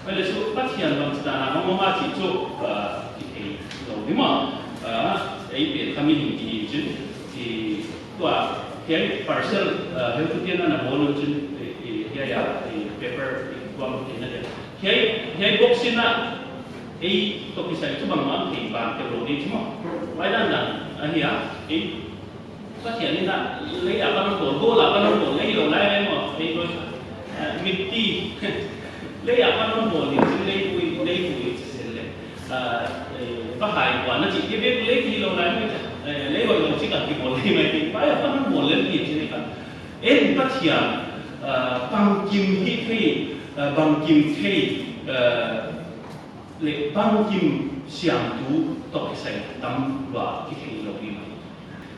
vậy là số phát hiện bằng sự là không mà chỉ cho cái đầu đấy mà ấy biển tham minh thì chứ thì tua cái parcel health tiền là bộ luôn chứ cái paper quang cái này cái box na ấy tôi cái sai cho bằng mà thì bạn cái đồ đi chứ mà vậy là anh hiểu ấy phát hiện là lấy apa nombor gol apa nombor lấy đồ lại em mà ấy rồi mitti lấy apa nombor thì lấy vui sẽ có hại quả nó chỉ cái biết lấy gì lâu lại lấy gọi là chỉ cần cái một lấy mà thì phải apa nombor lấy gì chứ này cả em phát hiện bằng kim hít khi bằng kim khi lấy bằng kim xiang tu tôi cái sai tâm và cái khi lâu đi mà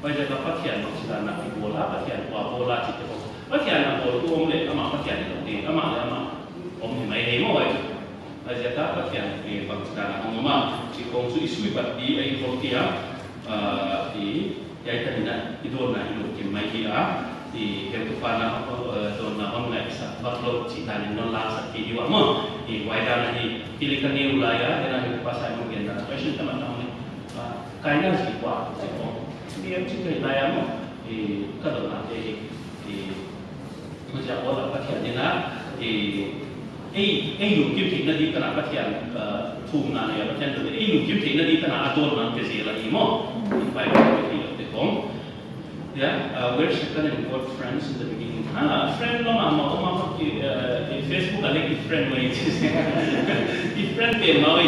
bây giờ các phát hiện một số là cái bola phát hiện qua bola chỉ có phát hiện là bola của ông này mà phát hiện là gì mà ông thì mấy đấy mà vậy bây giờ các phát hiện cái bằng số là ông mà chỉ còn suy suy bật đi ấy không kia thì cái cái này cái đồ này nó chỉ mấy kia thì theo tôi phán là đồ nào ông này sẽ bắt lột chỉ là nó làm sắc cái gì mà thì ngoài ra thì pilih cái nhiều lại á thế là mình phải sai một cái là question teman-teman này cái này chỉ quá chỉ có dia juga layam di kalau nanti di macam orang pasien ni lah di luk kim ting nanti kena pasien thum nana ya pasien tu luk kim ting nanti kena atur nanti sih lagi mo baik di tekong ya we're second and fourth friends in the beginning friend lo mama di Facebook ada di friend way di friend pe mau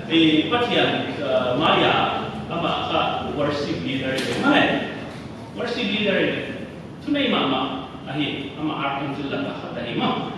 di pasien Maya apa worship leader itu mana? Worship leader itu, tu ni mama, ahi, ama archangel lah, dah imam.